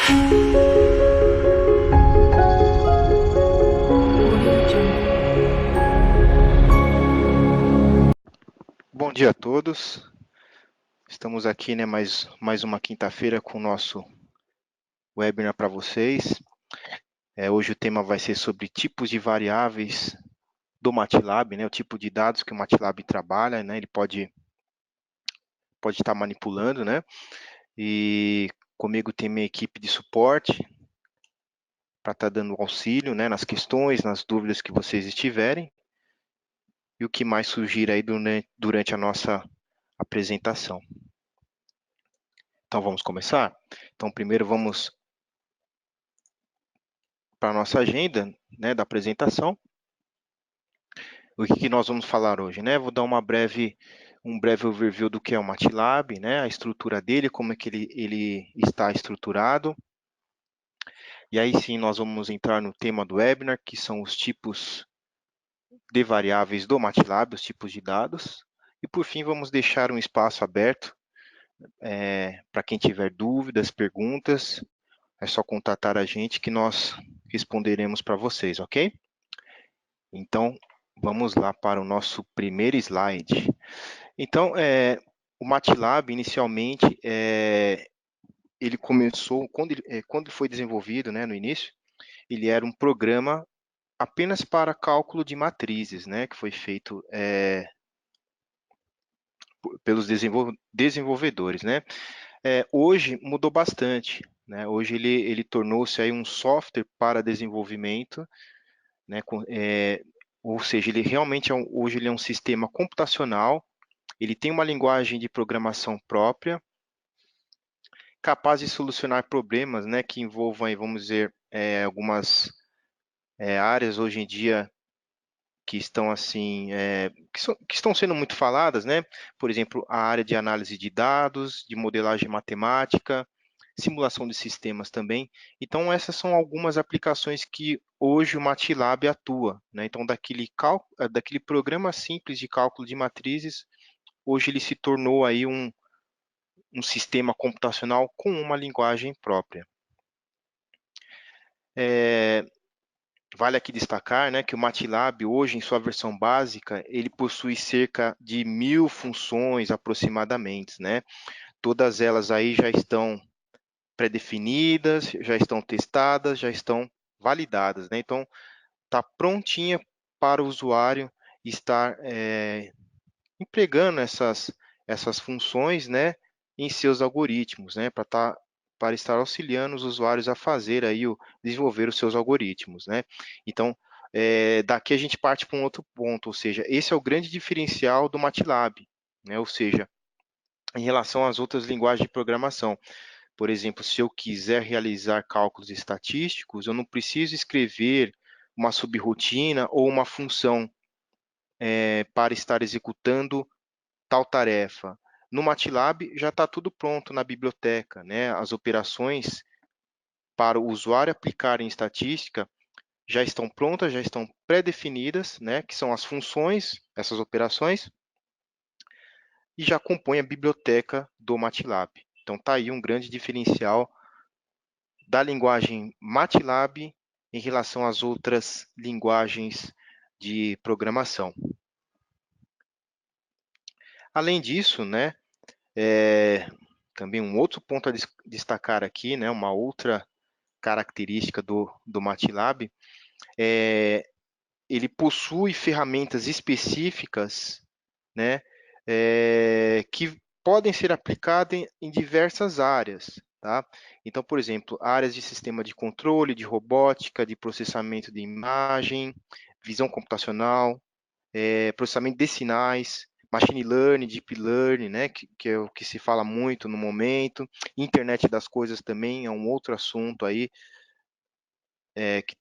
Bom dia a todos. Estamos aqui, né, mais uma quinta-feira com o nosso webinar para vocês. Hoje o tema vai ser sobre tipos de variáveis do MATLAB, né, o tipo de dados que o MATLAB trabalha, né, ele pode estar manipulando, né, e comigo tem minha equipe de suporte para estar dando auxílio, né, nas questões, nas dúvidas que vocês estiverem, e o que mais surgir aí durante a nossa apresentação. Então vamos começar? Então primeiro vamos para a nossa agenda, né, da apresentação. O que nós vamos falar hoje, né? Vou dar um breve overview do que é o MATLAB, né? A estrutura dele, como é que ele está estruturado. E aí sim nós vamos entrar no tema do webinar, que são os tipos de variáveis do MATLAB, os tipos de dados. E por fim vamos deixar um espaço aberto para quem tiver dúvidas, perguntas, é só contatar a gente que nós responderemos para vocês, ok? Então, vamos lá para o nosso primeiro slide. Então, o MATLAB, inicialmente, ele começou, quando ele foi desenvolvido, né, no início, ele era um programa apenas para cálculo de matrizes, né, que foi feito pelos desenvolvedores, né. Hoje mudou bastante, né, hoje ele tornou-se aí um software para desenvolvimento, né, ou seja, ele realmente hoje ele é um sistema computacional, ele tem uma linguagem de programação própria, capaz de solucionar problemas, né, que envolvam, aí, vamos dizer, algumas áreas hoje em dia que estão assim, que estão sendo muito faladas, né? Por exemplo, a área de análise de dados, de modelagem matemática, simulação de sistemas também. Então, essas são algumas aplicações que hoje o MATLAB atua, né? Então, daquele programa simples de cálculo de matrizes, hoje ele se tornou aí um sistema computacional com uma linguagem própria. Vale aqui destacar, né, que o MATLAB hoje, em sua versão básica, ele possui cerca de 1000 funções aproximadamente, né? Todas elas aí já estão pré-definidas, já estão testadas, já estão validadas, né? Então, está prontinha para o usuário estar empregando essas funções, né, em seus algoritmos, né, para estar auxiliando os usuários a fazer aí desenvolver os seus algoritmos, né? Então, daqui a gente parte para um outro ponto, ou seja, esse é o grande diferencial do MATLAB, né? Ou seja, em relação às outras linguagens de programação. Por exemplo, se eu quiser realizar cálculos estatísticos, eu não preciso escrever uma subrotina ou uma função para estar executando tal tarefa. No MATLAB já está tudo pronto na biblioteca, né? As operações para o usuário aplicar em estatística já estão prontas, já estão pré-definidas, né? Que são as funções, essas operações, e já compõe a biblioteca do MATLAB. Então está aí um grande diferencial da linguagem MATLAB em relação às outras linguagens de programação. Além disso, né, também um outro ponto a destacar aqui, né, uma outra característica do MATLAB, ele possui ferramentas específicas, né, que podem ser aplicadas em diversas áreas. Tá? Então, por exemplo, áreas de sistema de controle, de robótica, de processamento de imagem, visão computacional, processamento de sinais, machine learning, deep learning, né, que é o que se fala muito no momento, internet das coisas também é um outro assunto aí que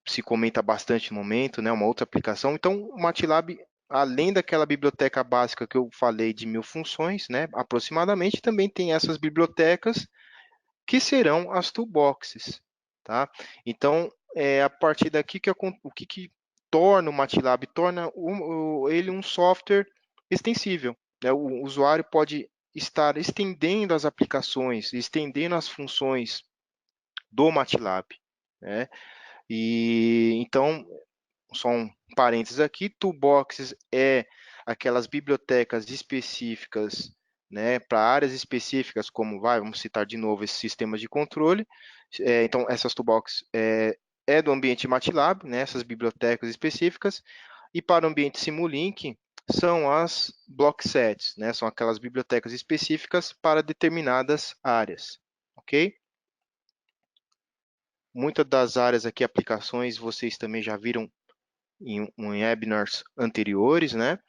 se comenta bastante no momento, né, uma outra aplicação. Então, o MATLAB, além daquela biblioteca básica que eu falei de 1000 funções, né, aproximadamente, também tem essas bibliotecas que serão as toolboxes, tá? Então, a partir daqui, o que torna o MATLAB? Torna ele um software extensível, né? O usuário pode estar estendendo as aplicações, estendendo as funções do MATLAB, né? E então, só um parênteses aqui, toolboxes é aquelas bibliotecas específicas, né, para áreas específicas, como vamos citar de novo esse sistema de controle. Então, essas toolboxes é do ambiente MATLAB, né, essas bibliotecas específicas, e para o ambiente Simulink são as block sets, né, são aquelas bibliotecas específicas para determinadas áreas, ok? Muitas das áreas aqui, aplicações, vocês também já viram em webinars anteriores, né?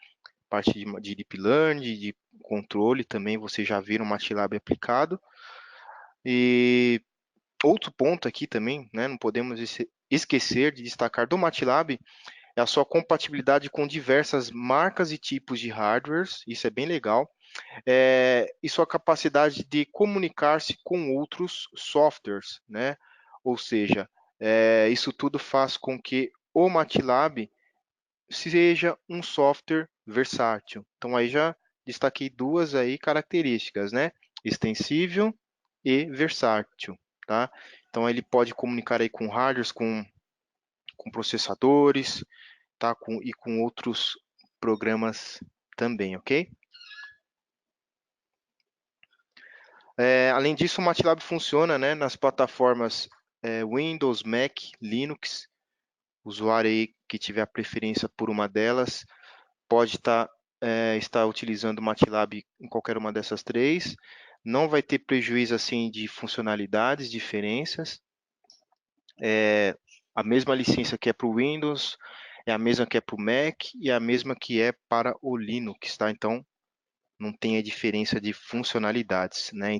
Parte de Deep Learning, de controle também, vocês já viram o MATLAB aplicado. E outro ponto aqui também, né? Não podemos esquecer de destacar do MATLAB é a sua compatibilidade com diversas marcas e tipos de hardwares, isso é bem legal, e sua capacidade de comunicar-se com outros softwares, né? Ou seja, isso tudo faz com que o MATLAB seja um software versátil. Então aí já destaquei duas aí características, né? Extensível e versátil, tá? Então ele pode comunicar aí com hardwares, com processadores, tá? E com outros programas também, ok? Além disso, o MATLAB funciona, né, nas plataformas Windows, Mac, Linux. O usuário aí que tiver a preferência por uma delas pode estar utilizando o MATLAB em qualquer uma dessas três. Não vai ter prejuízo assim de funcionalidades, diferenças. A mesma licença que é para o Windows, é a mesma que é para o Mac e é a mesma que é para o Linux, tá? Então, não tem a diferença de funcionalidades, né,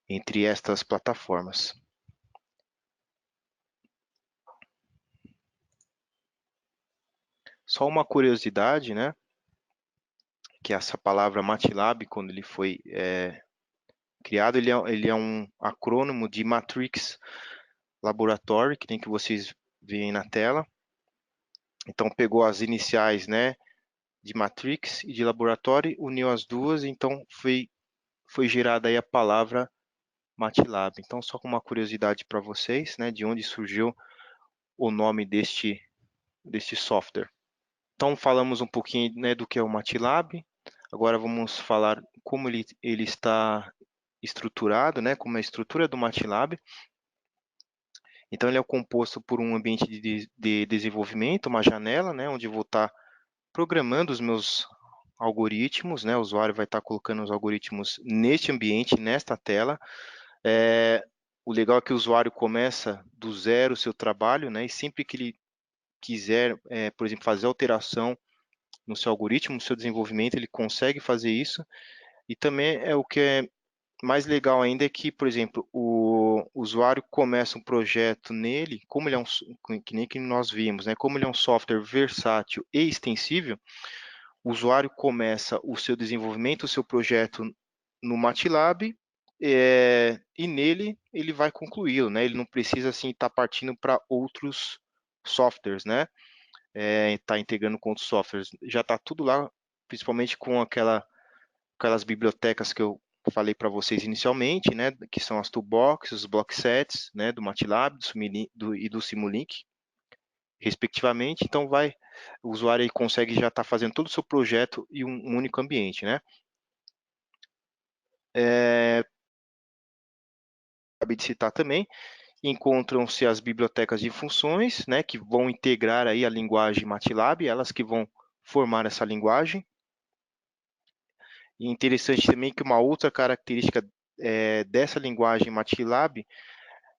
entre estas plataformas. Só uma curiosidade, né? Que essa palavra MATLAB, quando ele foi criado, ele é um acrônimo de Matrix Laboratory, que tem que vocês veem na tela. Então pegou as iniciais, né, de Matrix e de Laboratory, uniu as duas, então foi gerada aí a palavra MATLAB. Então só com uma curiosidade para vocês, né, de onde surgiu o nome deste software. Então falamos um pouquinho, né, do que é o MATLAB. Agora vamos falar como ele está estruturado, né, como é a estrutura do MATLAB. Então ele é composto por um ambiente de desenvolvimento, uma janela, né, onde eu vou estar programando os meus algoritmos, né, o usuário vai estar colocando os algoritmos neste ambiente, nesta tela. O legal é que o usuário começa do zero o seu trabalho, né, e sempre que ele quiser, por exemplo, fazer alteração no seu algoritmo, no seu desenvolvimento, ele consegue fazer isso. E também o que é mais legal ainda é que, por exemplo, o usuário começa um projeto nele, como ele é que nem que nós vimos, né? Como ele é um software versátil e extensível, o usuário começa o seu desenvolvimento, o seu projeto no MATLAB, e nele ele vai concluí-lo, né? Ele não precisa assim estar partindo para outros softwares, né? Tá integrando com outros softwares. Já está tudo lá, principalmente com aquelas bibliotecas que eu falei para vocês inicialmente, né, que são as toolboxes, os block sets, né, do MATLAB e do Simulink, respectivamente. Então o usuário aí consegue já estar fazendo todo o seu projeto em um único ambiente, né? Acabei de citar também, encontram-se as bibliotecas de funções, né, que vão integrar aí a linguagem MATLAB, elas que vão formar essa linguagem. E interessante também que uma outra característica dessa linguagem MATLAB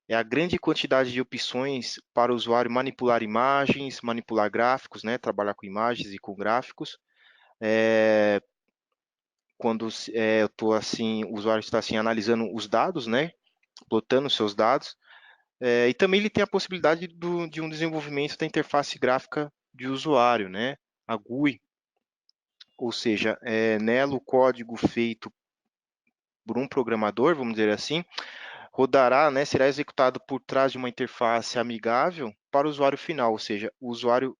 é a grande quantidade de opções para o usuário manipular imagens, manipular gráficos, né, trabalhar com imagens e com gráficos. Quando eu estou assim, o usuário está assim analisando os dados, né, plotando os seus dados. E também ele tem a possibilidade de um desenvolvimento da interface gráfica de usuário, né, a GUI, ou seja, nela o código feito por um programador, vamos dizer assim, rodará, né, será executado por trás de uma interface amigável para o usuário final, ou seja, o usuário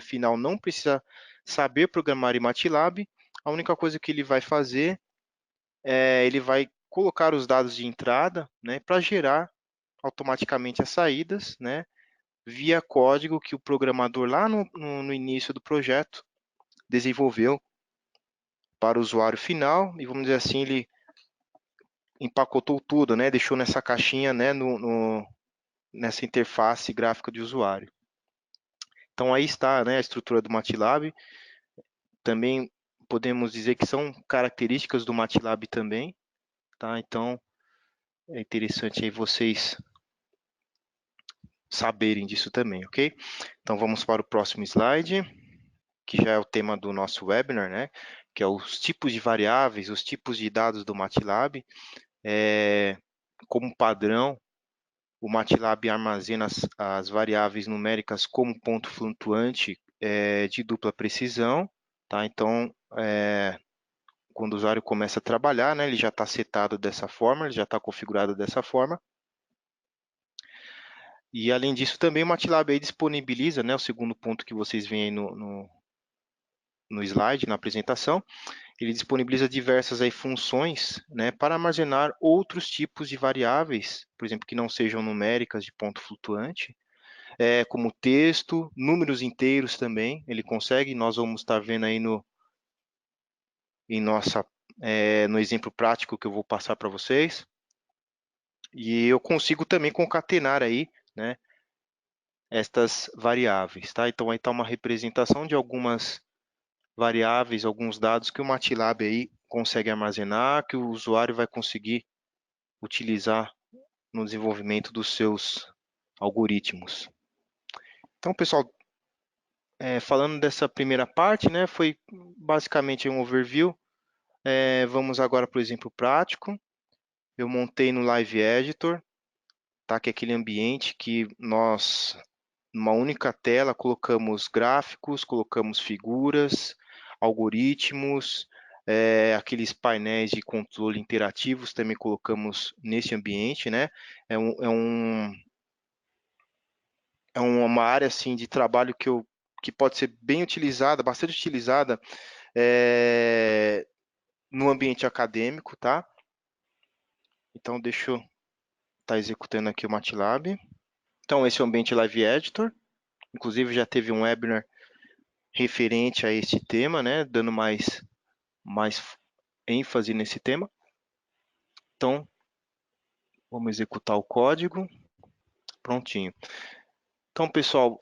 final não precisa saber programar em MATLAB, a única coisa que ele vai fazer ele vai colocar os dados de entrada, né, para gerar automaticamente as saídas, né, via código que o programador lá no início do projeto desenvolveu para o usuário final, e vamos dizer assim, ele empacotou tudo, né, deixou nessa caixinha, né, nessa interface gráfica de usuário. Então aí está, né, a estrutura do MATLAB. Também podemos dizer que são características do MATLAB também, tá? Então é interessante aí vocês saberem disso também, ok? Então vamos para o próximo slide, que já é o tema do nosso webinar, né? Que é os tipos de variáveis, os tipos de dados do MATLAB. Como padrão, o MATLAB armazena as variáveis numéricas como ponto flutuante de dupla precisão, tá? Então, quando o usuário começa a trabalhar, né, ele já está setado dessa forma, ele já está configurado dessa forma. E além disso, também o MATLAB aí disponibiliza, né, o segundo ponto que vocês veem aí no slide, na apresentação, ele disponibiliza diversas aí funções, né, para armazenar outros tipos de variáveis, por exemplo, que não sejam numéricas de ponto flutuante, como texto, números inteiros também, ele consegue, nós vamos estar vendo aí no exemplo prático que eu vou passar para vocês. E eu consigo também concatenar aí, né, estas variáveis, tá? Então aí está uma representação de algumas variáveis, alguns dados que o MATLAB aí consegue armazenar, que o usuário vai conseguir utilizar no desenvolvimento dos seus algoritmos. Então, pessoal, falando dessa primeira parte, né, foi basicamente um overview. Vamos agora para o exemplo prático. Eu montei no Live Editor, tá? Que é aquele ambiente que nós, numa única tela, colocamos gráficos, colocamos figuras, algoritmos, aqueles painéis de controle interativos também colocamos nesse ambiente, né? É uma área assim de trabalho que pode ser bem utilizada, bastante utilizada no ambiente acadêmico, tá? Então deixa eu estar executando aqui o MATLAB. Então esse é o ambiente Live Editor. Inclusive já teve um webinar referente a este tema, né? Dando mais ênfase nesse tema. Então vamos executar o código. Prontinho. Então, pessoal,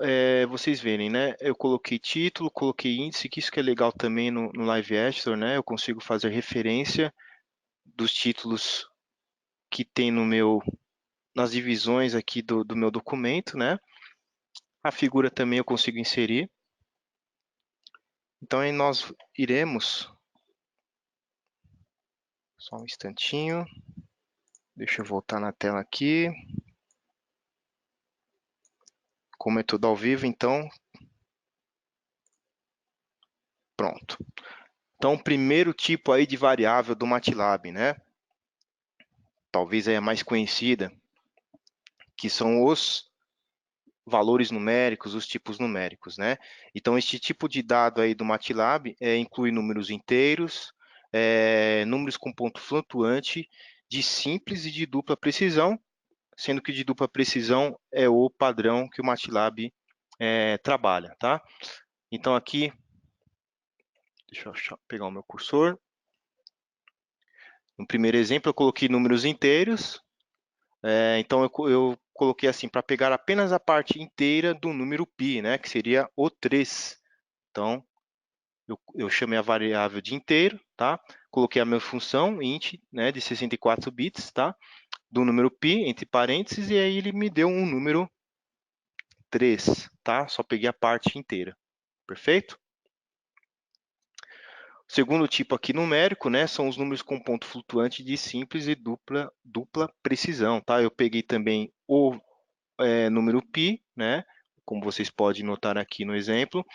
vocês verem, né? Eu coloquei título, coloquei índice, que isso que é legal também no Live Editor, né? Eu consigo fazer referência dos títulos que tem nas divisões aqui do meu documento, né? A figura também eu consigo inserir. Então, aí nós iremos... Só um instantinho. Deixa eu voltar na tela aqui. Como é tudo ao vivo, então... Pronto. Então, o primeiro tipo aí de variável do MATLAB, né? Talvez a mais conhecida, que são os valores numéricos, os tipos numéricos, né? Então, este tipo de dado aí do MATLAB inclui números inteiros, números com ponto flutuante, de simples e de dupla precisão, sendo que de dupla precisão é o padrão que o MATLAB trabalha, tá? Então, aqui, deixa eu pegar o meu cursor. No primeiro exemplo, eu coloquei números inteiros. Então, eu coloquei assim, para pegar apenas a parte inteira do número π, né, que seria o 3. Então, eu chamei a variável de inteiro, tá? Coloquei a minha função int, né, de 64 bits, tá? Do número π, entre parênteses, e aí ele me deu um número 3, tá? Só peguei a parte inteira, perfeito? O segundo tipo aqui numérico, né, são os números com ponto flutuante de simples e dupla precisão, tá? Eu peguei também o número π, né, como vocês podem notar aqui no exemplo,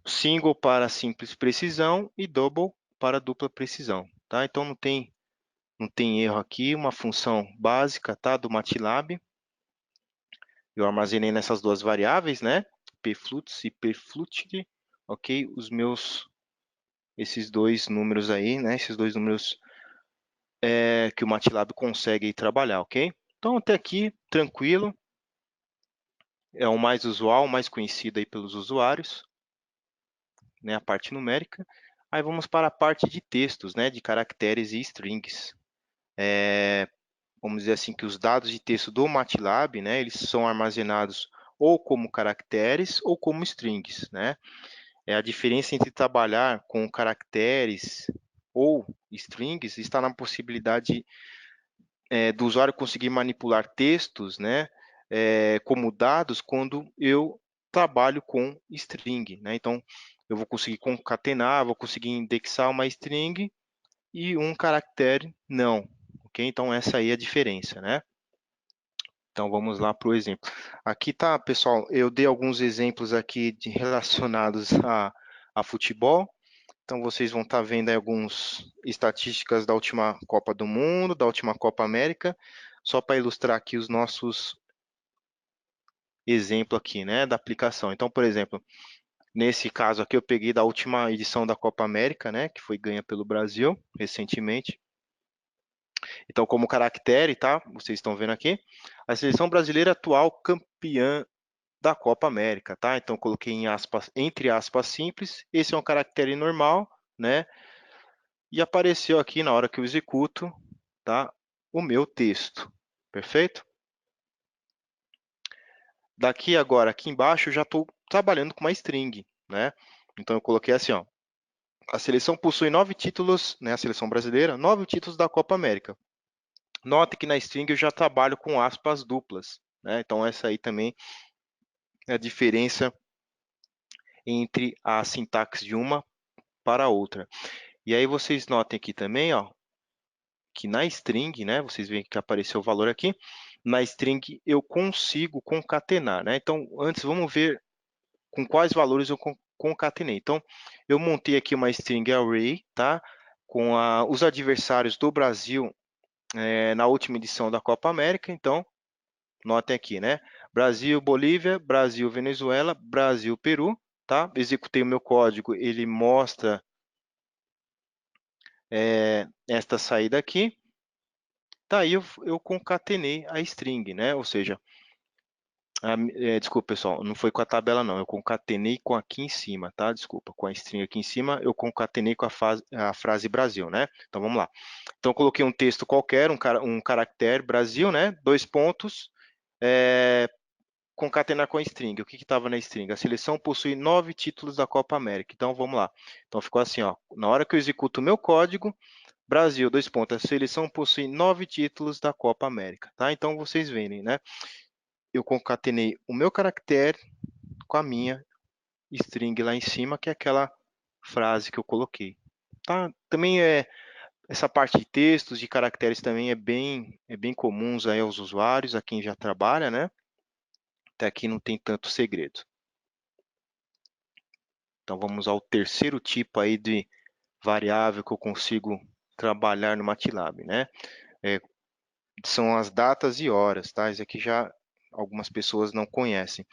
single para simples precisão e double para dupla precisão, tá? Então não tem erro aqui, uma função básica, tá, do MATLAB. Eu armazenei nessas duas variáveis, né, pflux e pflut, ok? Esses dois números aí, né, esses dois números que o MATLAB consegue trabalhar, ok? Então, até aqui, tranquilo. É o mais usual, o mais conhecido aí pelos usuários, né, a parte numérica. Aí vamos para a parte de textos, né, de caracteres e strings. Vamos dizer assim que os dados de texto do MATLAB, né, eles são armazenados ou como caracteres ou como strings, né? A diferença entre trabalhar com caracteres ou strings está na possibilidade do usuário conseguir manipular textos, né, como dados quando eu trabalho com string, né? Então, eu vou conseguir concatenar, vou conseguir indexar uma string e um caractere não, ok? Então, essa aí é a diferença, né? Então, vamos lá para o exemplo. Aqui tá, pessoal, eu dei alguns exemplos aqui relacionados a futebol. Então, vocês vão estar vendo aí algumas estatísticas da última Copa do Mundo, da última Copa América, só para ilustrar aqui os nossos exemplos aqui, né, da aplicação. Então, por exemplo, nesse caso aqui eu peguei da última edição da Copa América, né, que foi ganha pelo Brasil recentemente. Então, como caractere, tá? Vocês estão vendo aqui, a seleção brasileira atual campeã da Copa América, tá? Então, coloquei em aspas, entre aspas simples. Esse é um caractere normal, né? E apareceu aqui na hora que eu executo, tá? O meu texto, perfeito? Daqui agora, aqui embaixo, eu já estou trabalhando com uma string, né? Então, eu coloquei assim, ó. A seleção possui 9 títulos, né? A seleção brasileira, 9 títulos da Copa América. Note que na string eu já trabalho com aspas duplas, né? Então, essa aí também é a diferença entre a sintaxe de uma para a outra. E aí vocês notem aqui também, ó, que na string, né, vocês veem que apareceu o valor aqui, na string eu consigo concatenar, né? Então, antes vamos ver com quais valores eu concatenei. Então, eu montei aqui uma string array, tá? Com os adversários do Brasil na última edição da Copa América. Então, notem aqui, né? Brasil, Bolívia, Brasil, Venezuela, Brasil, Peru, tá? Executei o meu código, ele mostra esta saída aqui. Daí eu concatenei a string, né? Ou seja, desculpa, pessoal, não foi com a tabela, não. Eu concatenei com aqui em cima, tá? Desculpa, com a string aqui em cima, eu concatenei com a frase Brasil, né? Então, vamos lá. Então, eu coloquei um texto qualquer, um caractere Brasil, né? 2 pontos, concatenar com a string. O que estava na string? A seleção possui 9 títulos da Copa América. Então, vamos lá. Então, ficou assim, ó. Na hora que eu executo o meu código, Brasil, 2 pontos. A seleção possui 9 títulos da Copa América, tá? Então, vocês veem, né? Eu concatenei o meu caractere com a minha string lá em cima, que é aquela frase que eu coloquei. Tá? Também essa parte de textos, de caracteres também é bem comuns aí aos usuários, a quem já trabalha, né? Até aqui não tem tanto segredo. Então vamos ao terceiro tipo aí de variável que eu consigo trabalhar no MATLAB, né? São as datas e horas, tá? Isso aqui já algumas pessoas não conhecem.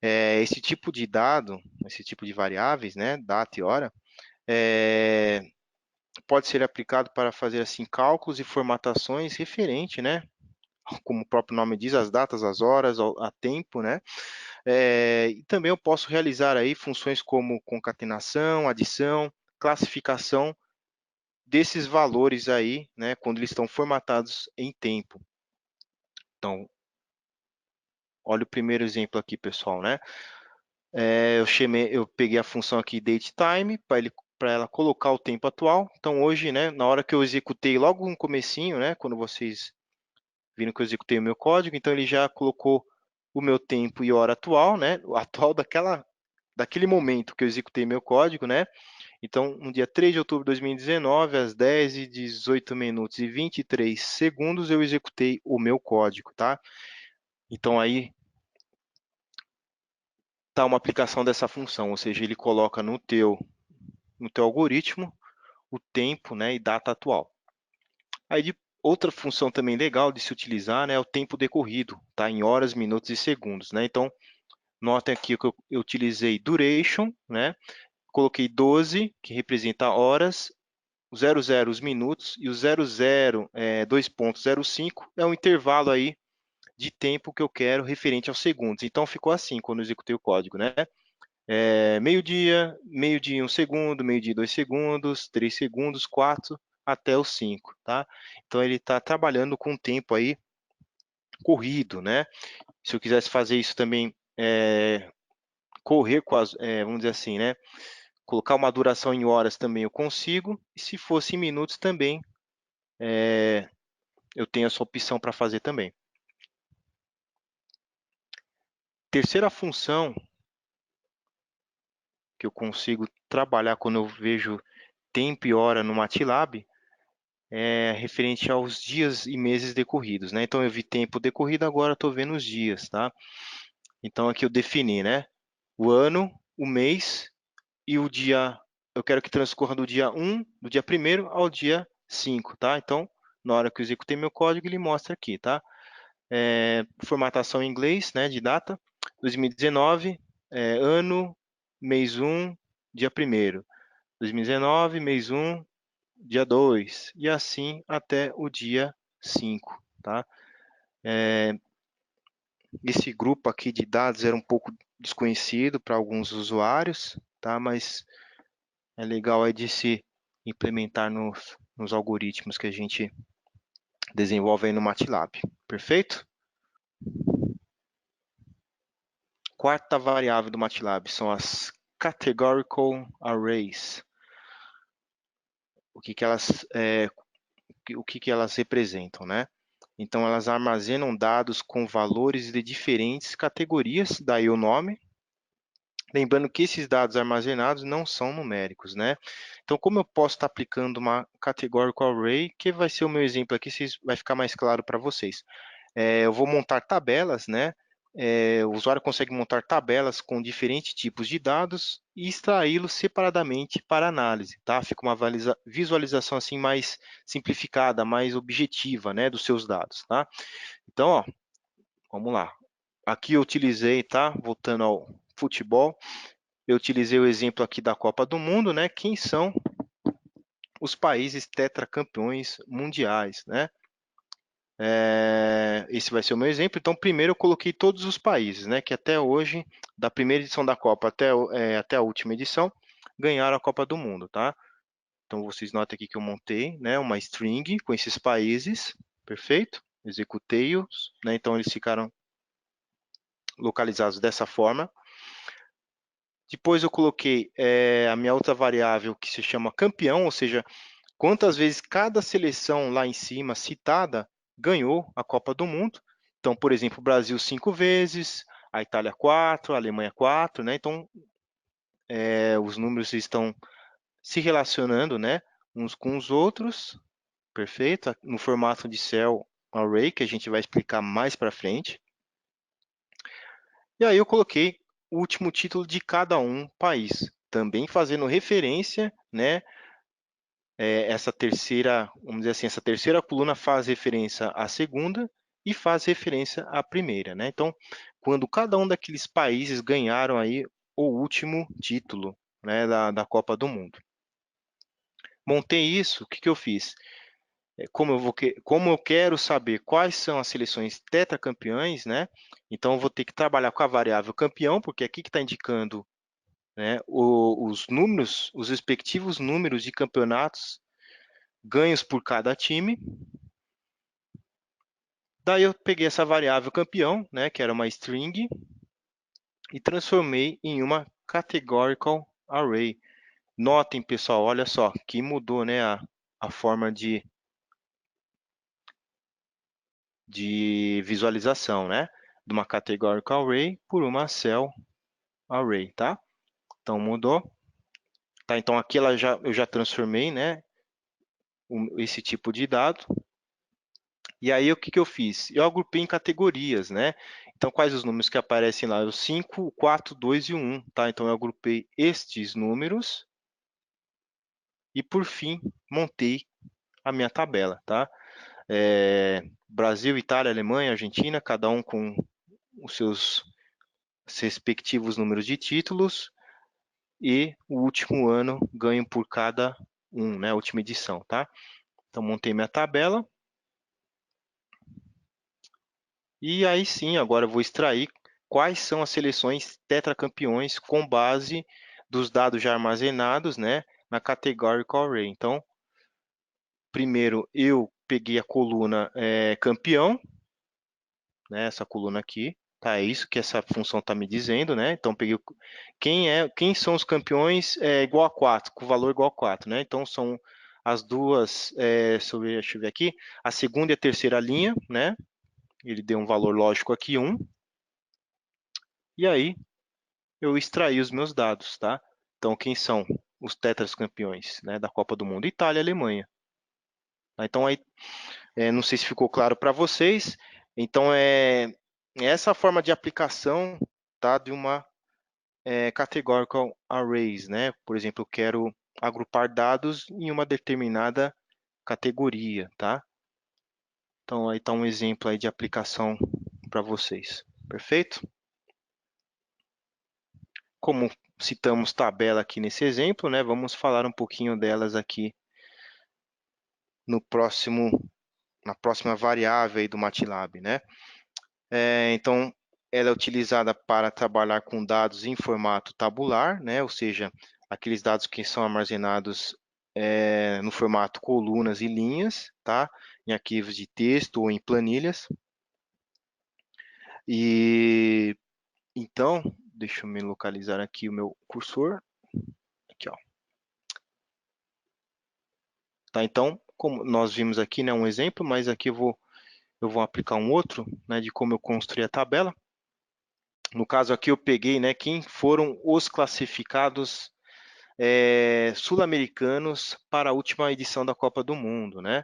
Esse tipo de dado, esse tipo de variáveis, né, data e hora, pode ser aplicado para fazer assim cálculos e formatações referente, né, como o próprio nome diz, as datas, as horas, a tempo, né? E também eu posso realizar aí funções como concatenação, adição, classificação desses valores aí, né, quando eles estão formatados em tempo. Então, olha o primeiro exemplo aqui, pessoal, né? Eu peguei a função aqui datetime para ela colocar o tempo atual. Então hoje, né, na hora que eu executei logo no comecinho, né, quando vocês viram que eu executei o meu código, então ele já colocou o meu tempo e hora atual, né, o atual daquele momento que eu executei meu código, né? Então, no dia 3 de outubro de 2019, às 10h18 minutos e 23 segundos, eu executei o meu código, tá? Então aí tá uma aplicação dessa função, ou seja, ele coloca no teu algoritmo o tempo, né, e data atual. Aí outra função também legal de se utilizar, né, é o tempo decorrido, tá, em horas, minutos e segundos, né? Então, notem aqui que eu utilizei duration, né? Coloquei 12, que representa horas, o 00 os minutos e o 00 2.05 é um intervalo aí de tempo que eu quero referente aos segundos. Então, ficou assim quando eu executei o código, né? Meio-dia e 1 segundo, meio-dia e 2 segundos, 3 segundos, 4, até os 5, tá? Então, ele está trabalhando com o tempo aí corrido, né? Se eu quisesse fazer isso também, correr com as, vamos dizer assim, né? Colocar uma duração em horas também eu consigo, e se fosse em minutos também, eu tenho essa opção para fazer também. Terceira função que eu consigo trabalhar quando eu vejo tempo e hora no MATLAB é referente aos dias e meses decorridos, né? Então eu vi tempo decorrido, agora estou vendo os dias, tá? Então aqui eu defini, né? O ano, o mês e o dia. Eu quero que transcorra do dia 1, do dia 1º ao dia 5, tá? Então, na hora que eu executei meu código, ele mostra aqui, tá? Formatação em inglês, né, de data, 2019, ano, mês 1, dia 1º. 2019, mês 1, dia 2, e assim até o dia 5, tá? Esse grupo aqui de dados era um pouco desconhecido para alguns usuários, tá? Mas é legal aí de se implementar nos algoritmos que a gente desenvolve aí no MATLAB. Perfeito? Quarta variável do MATLAB são as categorical arrays. O que elas representam, né? Então, elas armazenam dados com valores de diferentes categorias, daí o nome. Lembrando que esses dados armazenados não são numéricos, né? Então, como eu posso estar aplicando uma categorical array, que vai ser o meu exemplo aqui, vai ficar mais claro para vocês. Eu vou montar tabelas, né? O usuário consegue montar tabelas com diferentes tipos de dados e extraí-los separadamente para análise, tá? Fica uma visualização assim mais simplificada, mais objetiva, né, dos seus dados, tá? Então, ó, vamos lá. Aqui eu utilizei, tá? Voltando ao futebol, eu utilizei o exemplo aqui da Copa do Mundo, né? Quem são os países tetracampeões mundiais, né? Esse vai ser o meu exemplo. Então, primeiro eu coloquei todos os países, né? Que até hoje, da primeira edição da Copa até a última edição, ganharam a Copa do Mundo, tá? Então, vocês notem aqui que eu montei, né? Uma string com esses países, perfeito? Executei-os, né? Então, eles ficaram localizados dessa forma. Depois eu coloquei a minha outra variável que se chama campeão, ou seja, quantas vezes cada seleção lá em cima citada ganhou a Copa do Mundo. Então, por exemplo, o Brasil 5 vezes, a Itália 4, a Alemanha 4, né? Então, os números estão se relacionando, né, uns com os outros, perfeito? No formato de cell array, que a gente vai explicar mais para frente. E aí eu coloquei o último título de cada país, também fazendo referência, né, essa terceira, vamos dizer assim, essa terceira coluna faz referência à segunda e faz referência à primeira, né? Então, quando cada daqueles países ganharam aí o último título, né, da Copa do Mundo. Montei isso, o que eu fiz? Como eu quero saber quais são as seleções tetracampeãs, né? Então, eu vou ter que trabalhar com a variável campeão, porque aqui que está indicando, né, os números, os respectivos números de campeonatos ganhos por cada time. Daí eu peguei essa variável campeão, né, que era uma string, e transformei em uma categorical array. Notem, pessoal, olha só, que mudou, né, a forma de visualização, né, de uma categorical array por uma cell array, tá? Então mudou. Tá, então aqui eu já transformei, né, esse tipo de dado. E aí, o que eu fiz? Eu agrupei em categorias, né? Então, quais os números que aparecem lá? O 5, o 4, 2 e o 1, tá? Então, eu agrupei estes números e, por fim, montei a minha tabela, tá? Brasil, Itália, Alemanha, Argentina, cada um com os seus respectivos números de títulos e o último ano ganho por cada né? A última edição, tá? Então, montei minha tabela. E aí sim, agora eu vou extrair quais são as seleções tetracampeões com base dos dados já armazenados, né, na Categorical Array. Então, primeiro eu peguei a coluna campeão, né, essa coluna aqui, tá? É isso que essa função está me dizendo, né? Então, peguei quem são os campeões igual a 4, com valor igual a 4, né? Então, são as duas, deixa eu ver aqui, a segunda e a terceira linha, né? Ele deu um valor lógico aqui, 1. E aí, eu extraí os meus dados, tá? Então, quem são os tetras campeões, né, da Copa do Mundo? Itália e Alemanha. Então, aí, não sei se ficou claro para vocês. Então, essa forma de aplicação, tá, de uma categorical arrays, né? Por exemplo, eu quero agrupar dados em uma determinada categoria, tá? Então, aí está um exemplo aí de aplicação para vocês. Perfeito? Como citamos tabela aqui nesse exemplo, né? Vamos falar um pouquinho delas aqui no próximo, na próxima variável aí do MATLAB, né? Então, ela é utilizada para trabalhar com dados em formato tabular, né? Ou seja, aqueles dados que são armazenados no formato colunas e linhas, tá? Em arquivos de texto ou em planilhas. E então, deixa eu me localizar aqui o meu cursor. Aqui, ó. Tá, então, como nós vimos aqui, né, um exemplo, mas aqui eu vou aplicar um outro, né, de como eu construí a tabela. No caso aqui eu peguei, né, quem foram os classificados sul-americanos para a última edição da Copa do Mundo, né?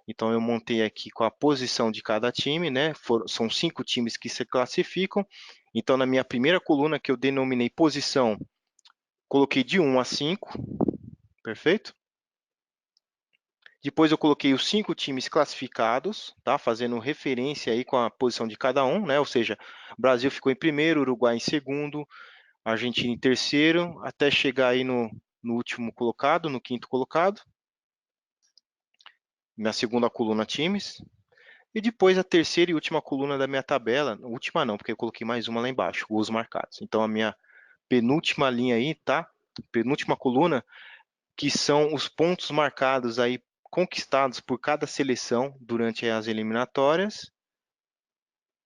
Então eu montei aqui com a posição de cada time, né? São 5 times que se classificam. Então na minha primeira coluna que eu denominei posição, coloquei de 1 a 5, perfeito? Depois eu coloquei os 5 times classificados, tá? Fazendo referência aí com a posição de cada um, né? Ou seja, Brasil ficou em primeiro, Uruguai em segundo, Argentina em terceiro, até chegar aí no último colocado, no quinto colocado. Minha segunda coluna times. E depois a terceira e última coluna da minha tabela, última não, porque eu coloquei mais uma lá embaixo, gols marcados. Então a minha penúltima linha aí, tá? Penúltima coluna, que são os pontos marcados aí, conquistados por cada seleção durante as eliminatórias.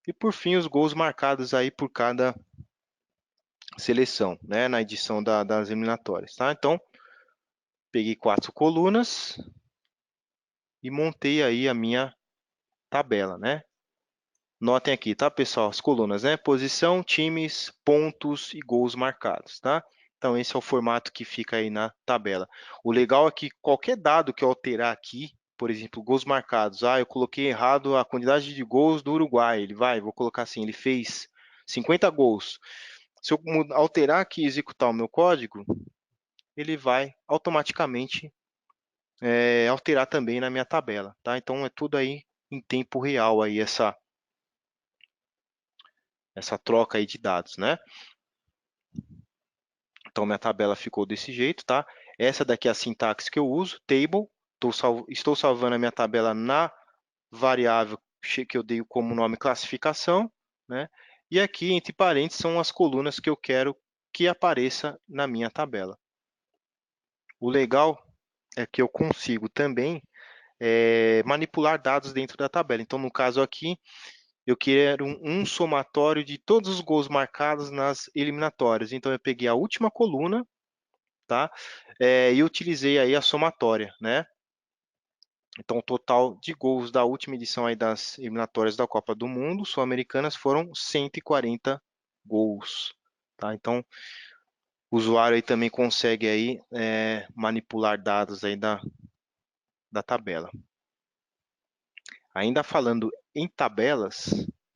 E por fim, os gols marcados aí por cada seleção, né? Na edição das eliminatórias, tá? Então, peguei 4 colunas e montei aí a minha tabela, né? Notem aqui, tá, pessoal? As colunas, né? Posição, times, pontos e gols marcados, tá? Então, esse é o formato que fica aí na tabela. O legal é que qualquer dado que eu alterar aqui, por exemplo, gols marcados. Eu coloquei errado a quantidade de gols do Uruguai. Vou colocar assim, ele fez 50 gols. Se eu alterar aqui e executar o meu código, ele vai automaticamente alterar também na minha tabela, tá? Então, é tudo aí em tempo real aí essa troca aí de dados, né? Então, minha tabela ficou desse jeito, tá? Essa daqui é a sintaxe que eu uso, table. Estou salvando a minha tabela na variável que eu dei como nome classificação, né? E aqui, entre parênteses, são as colunas que eu quero que apareça na minha tabela. O legal é que eu consigo também manipular dados dentro da tabela. Então, no caso aqui, eu quero um somatório de todos os gols marcados nas eliminatórias. Então, eu peguei a última coluna, tá? E utilizei aí a somatória, né? Então, o total de gols da última edição aí das eliminatórias da Copa do Mundo Sul-Americanas foram 140 gols, tá? Então, o usuário aí também consegue aí manipular dados aí da tabela. Ainda falando em tabelas,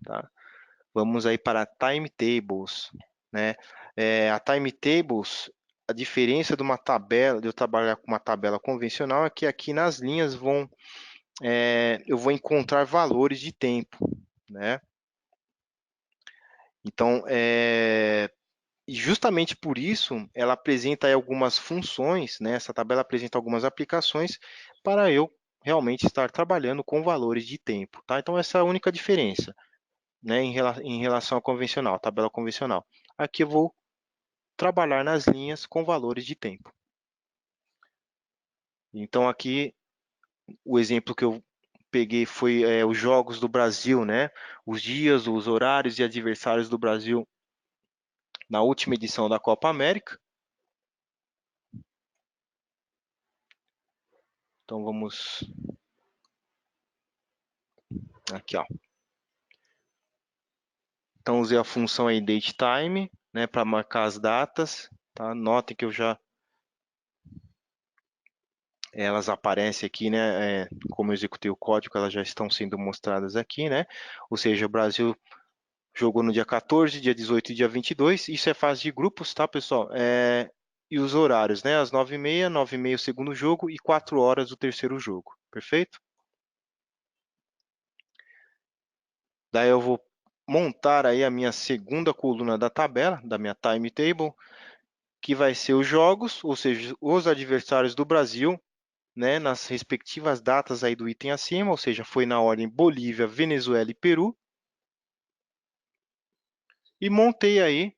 tá? Vamos aí para timetables, né? A timetables, a diferença de uma tabela, de eu trabalhar com uma tabela convencional, é que aqui nas linhas eu vou encontrar valores de tempo, né? Então, e justamente por isso, ela apresenta aí algumas funções, né? Essa tabela apresenta algumas aplicações para eu realmente estar trabalhando com valores de tempo, tá? Então, essa é a única diferença. né, em relação ao convencional, tabela convencional. Aqui eu vou trabalhar nas linhas com valores de tempo. Então aqui o exemplo que eu peguei foi os jogos do Brasil, né? Os dias, os horários e adversários do Brasil na última edição da Copa América. Então vamos aqui, ó. Então usei a função aí datetime, né, para marcar as datas, tá? Notem que elas aparecem aqui, né? Como eu executei o código, elas já estão sendo mostradas aqui, né? Ou seja, o Brasil jogou no dia 14, dia 18 e dia 22. Isso é fase de grupos, tá, pessoal? E os horários, né? Às 9h30, 9h30 o segundo jogo e 4 horas o terceiro jogo. Perfeito? Daí eu vou montar aí a minha segunda coluna da tabela, da minha timetable, que vai ser os jogos, ou seja, os adversários do Brasil, né, nas respectivas datas aí do item acima, ou seja, foi na ordem Bolívia, Venezuela e Peru. E montei aí,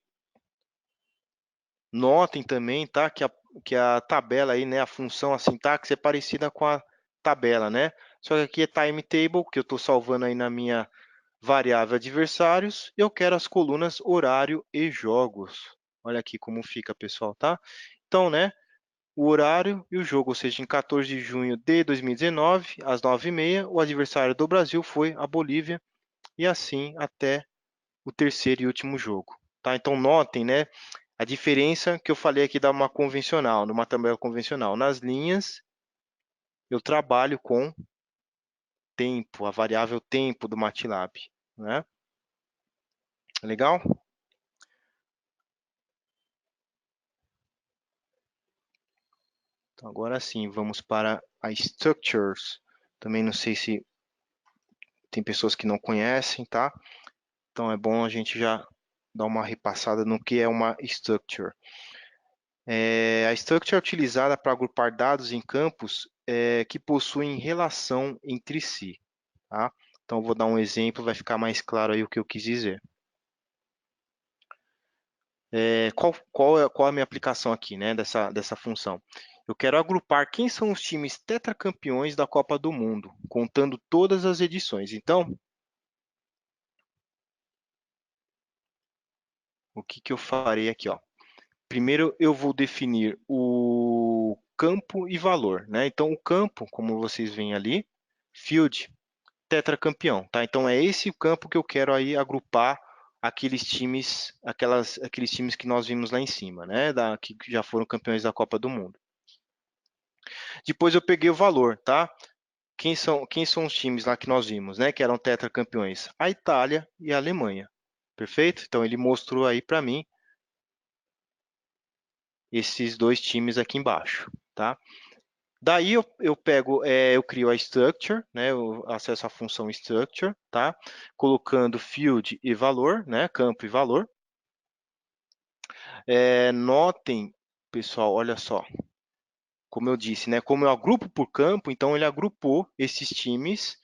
notem também, tá, que a tabela aí, né, a função, a sintaxe é parecida com a tabela, né? Só que aqui é timetable, que eu estou salvando aí na minha variável adversários. Eu quero as colunas horário e jogos. Olha aqui como fica, pessoal, tá? Então, né, o horário e o jogo, ou seja, em 14 de junho de 2019, às 9h30, o adversário do Brasil foi a Bolívia, e assim até o terceiro e último jogo. Tá? Então, notem, né, a diferença que eu falei aqui da uma convencional, numa tabela convencional. Nas linhas, eu trabalho com tempo, a variável tempo do MATLAB. Né? Legal? Então, agora sim, vamos para a Structures. Também não sei se tem pessoas que não conhecem, tá? Então é bom a gente já dar uma repassada no que é uma structure. A structure é utilizada para agrupar dados em campos que possuem relação entre si. Tá? Então eu vou dar um exemplo, vai ficar mais claro aí o que eu quis dizer. Qual é a minha aplicação aqui, né, dessa função? Eu quero agrupar quem são os times tetracampeões da Copa do Mundo, contando todas as edições. Então, o que eu farei aqui? Ó? Primeiro, eu vou definir o campo e valor. Né? Então, o campo, como vocês veem ali, field, tetracampeão. Tá? Então, é esse o campo que eu quero aí agrupar aqueles times, aqueles times que nós vimos lá em cima, né? Que já foram campeões da Copa do Mundo. Depois eu peguei o valor, tá? Quem são os times lá que nós vimos, né? Que eram tetracampeões? A Itália e a Alemanha. Perfeito? Então ele mostrou aí para mim esses dois times aqui embaixo, tá? Daí eu crio a structure, né? Eu acesso a função structure, tá? Colocando field e valor, né? Campo e valor. Notem, pessoal, olha só, como eu disse, né? Como eu agrupo por campo, então ele agrupou esses times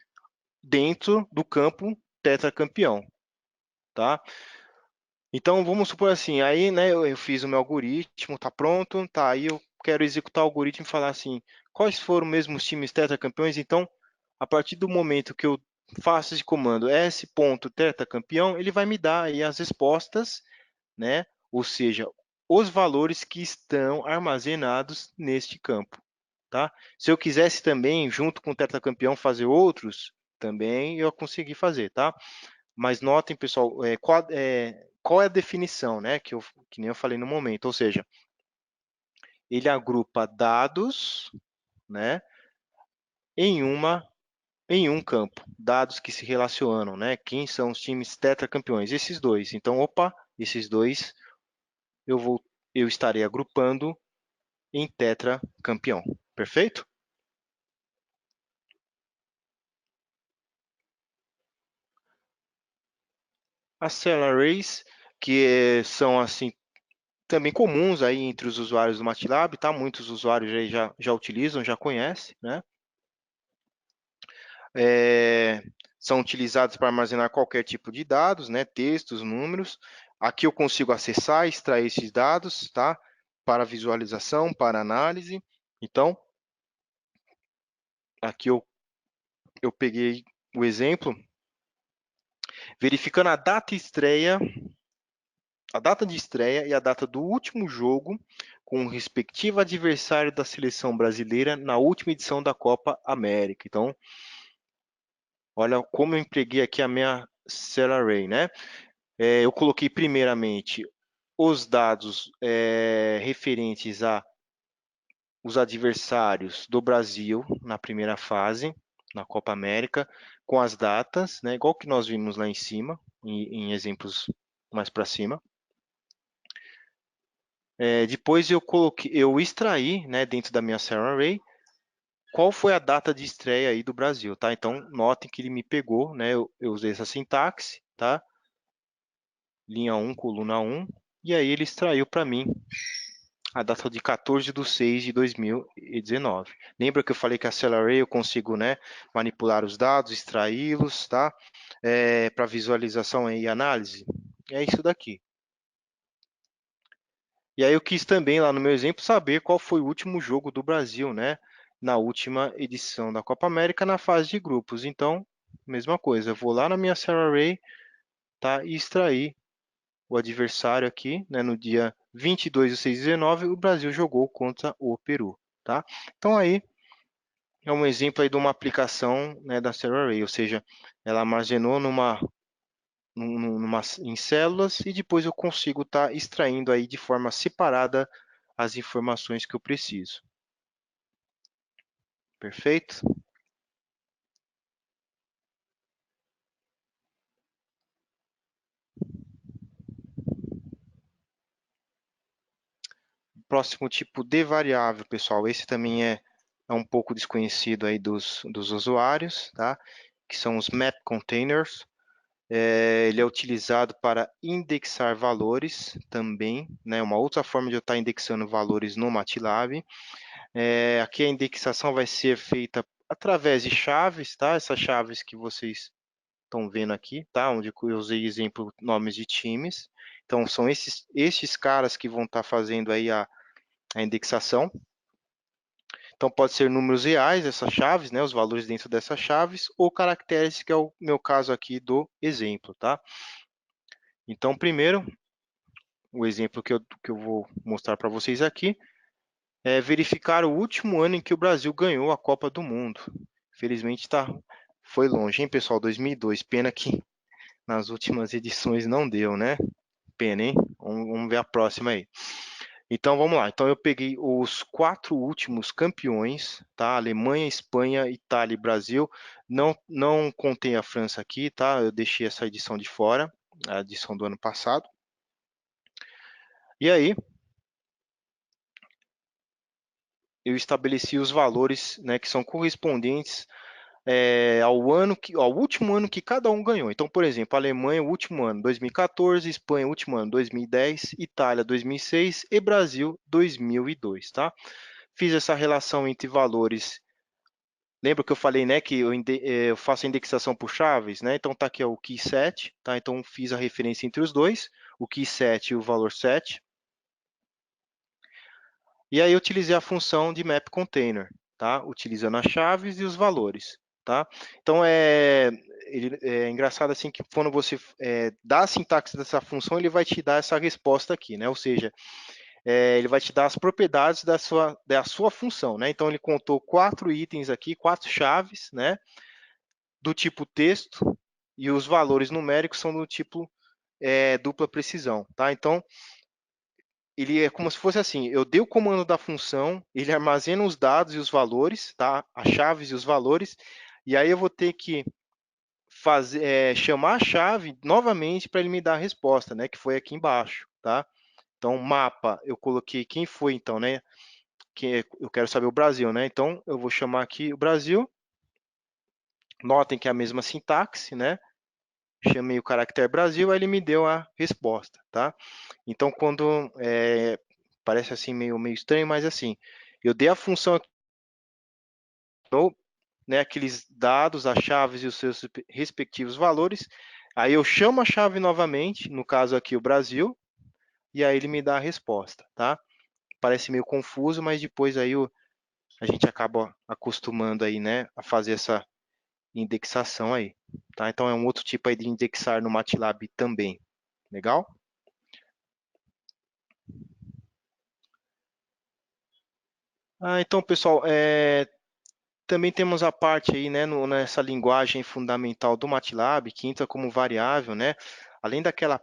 dentro do campo tetracampeão, tá? Então vamos supor assim, aí, né? Eu fiz o meu algoritmo, tá pronto, tá? Aí eu quero executar o algoritmo e falar assim, quais foram mesmo os times tetracampeões? Então, a partir do momento que eu faço esse comando s.tetracampeão, ele vai me dar aí as respostas, né? Ou seja, os valores que estão armazenados neste campo, tá? Se eu quisesse também, junto com o tetracampeão, fazer outros, também eu consegui fazer, tá? Mas notem, pessoal, qual é a definição, né? Que nem eu falei no momento, ou seja, ele agrupa dados, né? Em uma em um campo, dados que se relacionam, né? Quem são os times tetracampeões? Esses dois. Então, opa, esses dois eu estarei agrupando em tetracampeão. Perfeito? Accelerates, que são assim também comuns aí entre os usuários do MATLAB, tá? Muitos usuários aí já utilizam, já conhecem, né? são utilizados para armazenar qualquer tipo de dados, né? Textos, números. Aqui eu consigo acessar e extrair esses dados, tá? Para visualização, para análise. Então, aqui eu peguei o exemplo, verificando a data de estreia e a data do último jogo com o respectivo adversário da seleção brasileira na última edição da Copa América. Então, olha como eu empreguei aqui a minha Cell Array, né? Eu coloquei primeiramente os dados referentes a os adversários do Brasil na primeira fase, na Copa América, com as datas, né, igual que nós vimos lá em cima, em exemplos mais para cima. Depois eu extraí, né, dentro da minha Cell Array, qual foi a data de estreia aí do Brasil, tá? Então, notem que ele me pegou, né? Eu usei essa sintaxe, tá? Linha 1, coluna 1, e aí ele extraiu para mim a data de 14/6/2019. Lembra que eu falei que a Cell Array eu consigo, né, manipular os dados, extraí-los, tá? Para visualização e análise? É isso daqui. E aí eu quis também, lá no meu exemplo, saber qual foi o último jogo do Brasil, né? Na última edição da Copa América, na fase de grupos. Então, mesma coisa, eu vou lá na minha Cell Array, tá? E extrair o adversário aqui, né? No dia 22/6/19, o Brasil jogou contra o Peru, tá? Então aí é um exemplo aí de uma aplicação, né, da Cell Array, ou seja, ela armazenou em células e depois eu consigo estar extraindo aí de forma separada as informações que eu preciso. Perfeito? Próximo tipo de variável, pessoal, esse também é um pouco desconhecido aí dos usuários, tá? Que são os map containers. Ele é utilizado para indexar valores também, né? Uma outra forma de eu estar indexando valores no MATLAB. Aqui a indexação vai ser feita através de chaves, tá? Essas chaves que vocês estão vendo aqui, tá? Onde eu usei exemplo nomes de times. Então são esses caras que vão estar fazendo aí a indexação. Então pode ser números reais, essas chaves, né? Os valores dentro dessas chaves, ou caracteres, que é o meu caso aqui do exemplo, tá? Então primeiro, o exemplo que eu vou mostrar para vocês aqui é verificar o último ano em que o Brasil ganhou a Copa do Mundo. Felizmente foi longe, hein, pessoal? 2002. Pena que nas últimas edições não deu, né? Pena, hein? Vamos ver a próxima aí. Então vamos lá. Então eu peguei os 4 últimos campeões, tá? Alemanha, Espanha, Itália e Brasil. Não contei a França aqui, tá? Eu deixei essa edição de fora, a edição do ano passado. E aí eu estabeleci os valores, né, que são correspondentes ao último ano que cada um ganhou. Então, por exemplo, Alemanha, o último ano, 2014, Espanha, o último ano, 2010, Itália, 2006 e Brasil, 2002, tá? Fiz essa relação entre valores. Lembra que eu falei, né, que eu faço a indexação por chaves, né? Então tá aqui o key set, tá? Então fiz a referência entre os dois, o key set e o valor set. E aí eu utilizei a função de map container, tá? Utilizando as chaves e os valores, tá? Então é engraçado assim que quando você dá a sintaxe dessa função, ele vai te dar essa resposta aqui, né? Ou seja, ele vai te dar as propriedades da sua função, né? Então ele contou 4 itens aqui, 4 chaves, né? Do tipo texto, e os valores numéricos são do tipo dupla precisão, tá? Então ele é como se fosse assim, eu dei o comando da função, ele armazena os dados e os valores, tá? As chaves e os valores, e aí eu vou ter que chamar a chave novamente para ele me dar a resposta, né? Que foi aqui embaixo, tá? Então, mapa, eu coloquei quem foi então, né? Eu quero saber o Brasil, né? Então, eu vou chamar aqui o Brasil. Notem que é a mesma sintaxe, né? Chamei o caractere Brasil, aí ele me deu a resposta, tá? Então, quando parece assim meio estranho, mas assim, eu dei a função né, aqueles dados, as chaves e os seus respectivos valores. Aí eu chamo a chave novamente, no caso aqui o Brasil, e aí ele me dá a resposta, tá? Parece meio confuso, mas depois aí a gente acaba acostumando aí, né, a fazer essa indexação aí, tá? Então é um outro tipo aí de indexar no MATLAB também, legal? Então, pessoal, também temos a parte aí, né, nessa linguagem fundamental do MATLAB, que entra como variável, né? Além daquela,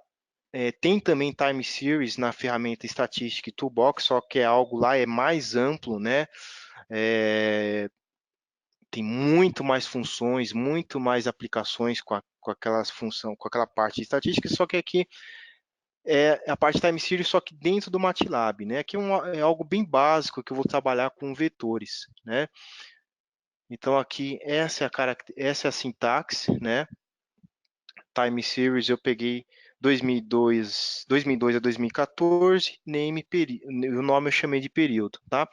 tem também time series na ferramenta Statistic Toolbox, só que é algo lá, é mais amplo, né? Tem muito mais funções, muito mais aplicações com aquelas função, com aquela parte de estatística, só que aqui é a parte time series, só que dentro do MATLAB, né? Aqui é algo bem básico que eu vou trabalhar com vetores, né? Então aqui essa é a sintaxe, né? Time series eu peguei 2002 a 2014, o nome eu chamei de período, tá?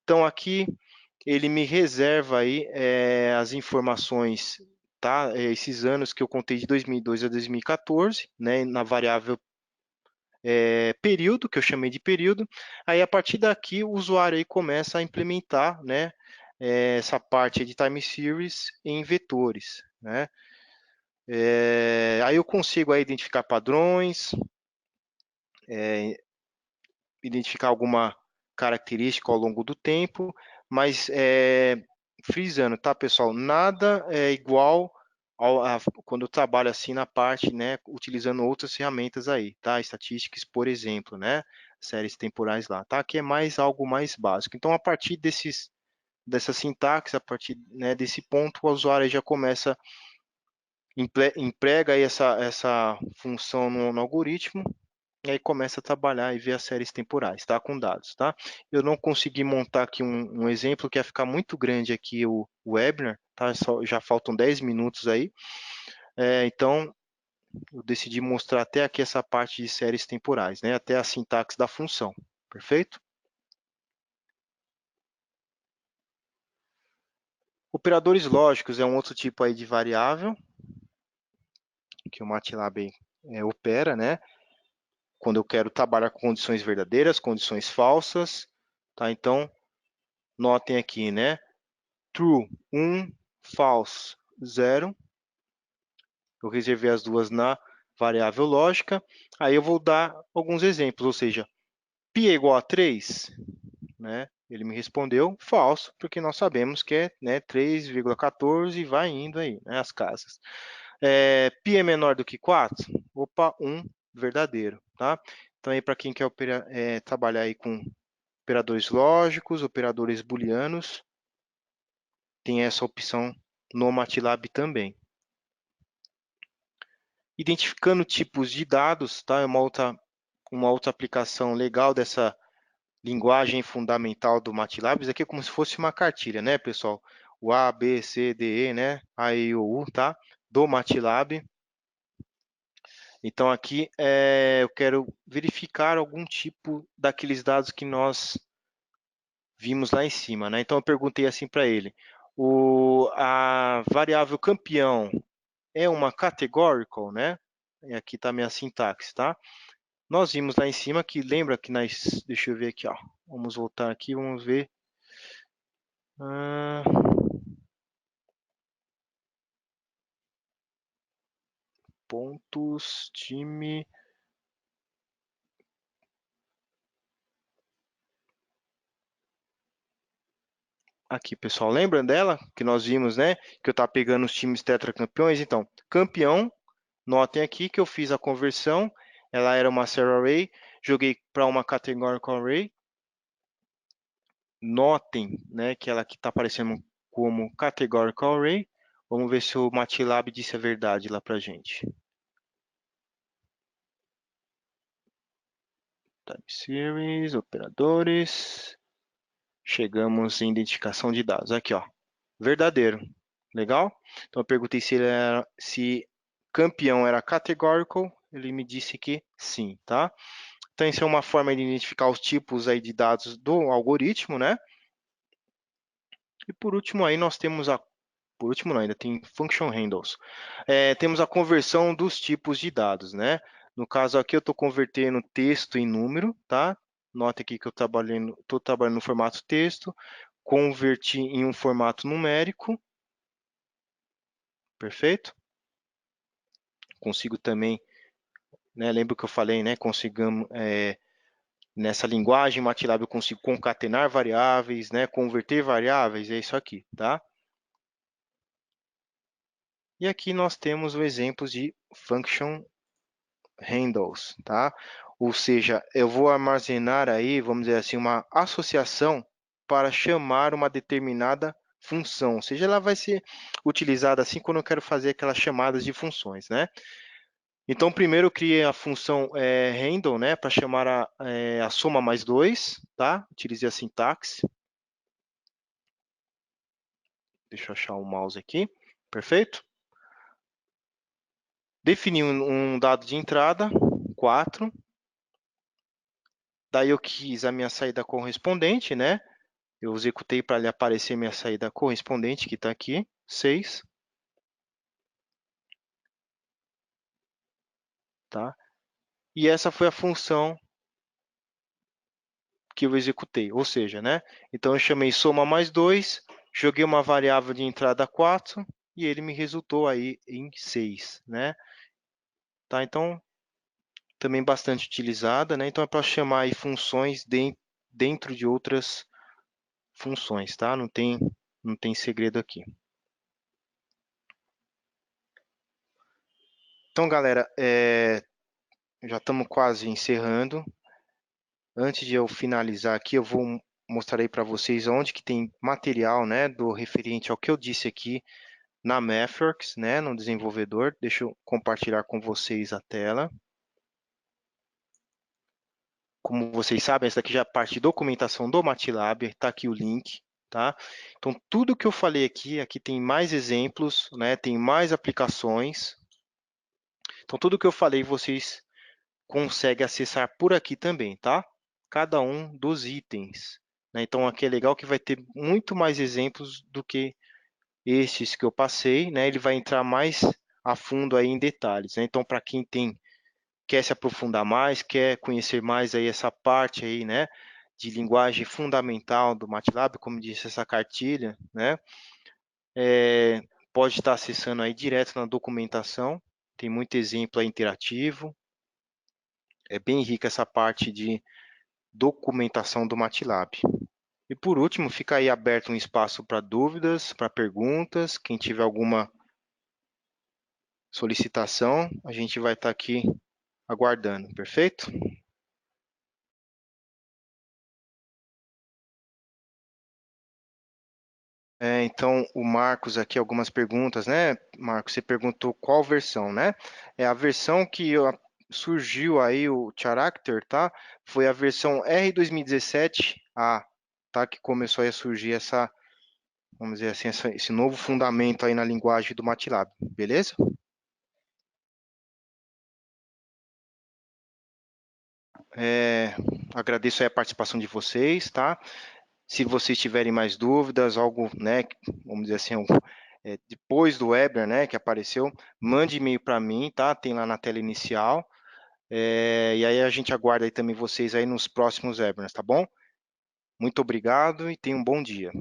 Então aqui ele me reserva aí as informações, tá? Esses anos que eu contei de 2002 a 2014, né? Na variável período, que eu chamei de período. Aí a partir daqui o usuário aí começa a implementar, né? Essa parte de time series em vetores, né? Aí eu consigo aí identificar padrões, identificar alguma característica ao longo do tempo, mas frisando, tá, pessoal? Nada é igual quando eu trabalho assim na parte, né, utilizando outras ferramentas aí, tá? Estatísticas, por exemplo, né? Séries temporais lá, tá? Que é mais algo mais básico. Então, a partir dessa sintaxe, a partir, né, desse ponto, o usuário já começa emprega aí essa função no algoritmo e aí começa a trabalhar e ver as séries temporais, tá? Com dados, tá? Eu não consegui montar aqui um exemplo que ia ficar muito grande aqui o webinar, tá? Já faltam 10 minutos aí. Então, eu decidi mostrar até aqui essa parte de séries temporais, né? Até a sintaxe da função, perfeito? Operadores lógicos é um outro tipo aí de variável que o MATLAB opera, né? Quando eu quero trabalhar com condições verdadeiras, condições falsas, tá? Então, notem aqui, né? True, 1, false, 0. Eu reservei as duas na variável lógica. Aí eu vou dar alguns exemplos, ou seja, π é igual a 3, né? Ele me respondeu falso, porque nós sabemos que é, né, 3,14 e vai indo aí, né, as casas. Π é menor do que 4? Opa, 1, verdadeiro, tá? Então aí para quem quer trabalhar aí com operadores lógicos, operadores booleanos, tem essa opção no MATLAB também. Identificando tipos de dados, tá? É uma outra aplicação legal dessa linguagem fundamental do MATLAB. Isso aqui é como se fosse uma cartilha, né, pessoal? O A, B, C, D, E, né? A, I, O, U, tá? Do MATLAB. Então aqui eu quero verificar algum tipo daqueles dados que nós vimos lá em cima, né? Então eu perguntei assim para ele: a variável campeão é uma categorical, né? E aqui está a minha sintaxe, tá? Nós vimos lá em cima que, lembra que nós, deixa eu ver aqui, ó. Vamos voltar aqui, vamos ver. Pontos, time. Aqui, pessoal, lembra dela que nós vimos, né? Que eu estava pegando os times tetracampeões. Então, campeão, notem aqui que eu fiz a conversão. Ela era uma Serra Array, joguei para uma Categorical Array. Notem, né, que ela aqui está aparecendo como Categorical Array. Vamos ver se o MATLAB disse a verdade lá para gente. Time Series, operadores. Chegamos em identificação de dados. Aqui, ó. Verdadeiro. Legal? Então eu perguntei se campeão era categorical. Ele me disse que sim, tá? Então isso é uma forma de identificar os tipos aí de dados do algoritmo, né? E por último aí nós temos Por último, não, ainda tem function handles. Temos a conversão dos tipos de dados, né? No caso aqui, eu estou convertendo texto em número, tá? Nota aqui que eu estou trabalhando no formato texto, converti em um formato numérico, perfeito? Consigo também, né? Lembra que eu falei, né? Consigamos, nessa linguagem MATLAB eu consigo concatenar variáveis, né? Converter variáveis, é isso aqui, tá? E aqui nós temos o exemplo de function handles, tá? Ou seja, eu vou armazenar aí, vamos dizer assim, uma associação para chamar uma determinada função. Ou seja, ela vai ser utilizada assim quando eu quero fazer aquelas chamadas de funções, né? Então, primeiro eu criei a função handle, né, para chamar a soma mais 2, tá? Utilizei a sintaxe. Deixa eu achar o mouse aqui. Perfeito? Defini um dado de entrada, 4. Daí eu quis a minha saída correspondente, né? Eu executei para ele aparecer minha saída correspondente, que está aqui, 6. Tá? E essa foi a função que eu executei, ou seja, né? Então eu chamei soma mais 2, joguei uma variável de entrada 4 e ele me resultou aí em 6, né? Tá? Então, também bastante utilizada, né? Então é para chamar aí funções dentro de outras funções, tá? Não tem segredo aqui. Então, galera, já estamos quase encerrando. Antes de eu finalizar aqui, eu vou mostrar aí para vocês onde que tem material, né, do referente ao que eu disse aqui na MathWorks, né, no desenvolvedor. Deixa eu compartilhar com vocês a tela. Como vocês sabem, essa aqui já é a parte de documentação do MATLAB, está aqui o link, tá? Então, tudo que eu falei aqui tem mais exemplos, né, tem mais aplicações. Então, tudo que eu falei, vocês conseguem acessar por aqui também, tá? Cada um dos itens, né? Então, aqui é legal que vai ter muito mais exemplos do que estes que eu passei, né? Ele vai entrar mais a fundo aí em detalhes, né? Então, para quem quer se aprofundar mais, quer conhecer mais aí essa parte aí, né, de linguagem fundamental do MATLAB, como disse essa cartilha, né, pode estar acessando aí direto na documentação, tem muito exemplo aí interativo, é bem rica essa parte de documentação do MATLAB. E por último, fica aí aberto um espaço para dúvidas, para perguntas, quem tiver alguma solicitação, a gente vai estar aqui aguardando, perfeito? Então, o Marcos aqui, algumas perguntas, né? Marcos, você perguntou qual versão, né? É a versão que surgiu aí, o Character, tá? Foi a versão R2017A, tá? Que começou aí a surgir essa, vamos dizer assim, esse novo fundamento aí na linguagem do MATLAB, beleza? Agradeço aí a participação de vocês, tá? Se vocês tiverem mais dúvidas, algo, né, vamos dizer assim, depois do webinar, né, que apareceu, mande e-mail para mim, tá? Tem lá na tela inicial. E aí a gente aguarda aí também vocês aí nos próximos webinars, tá bom? Muito obrigado e tenham um bom dia.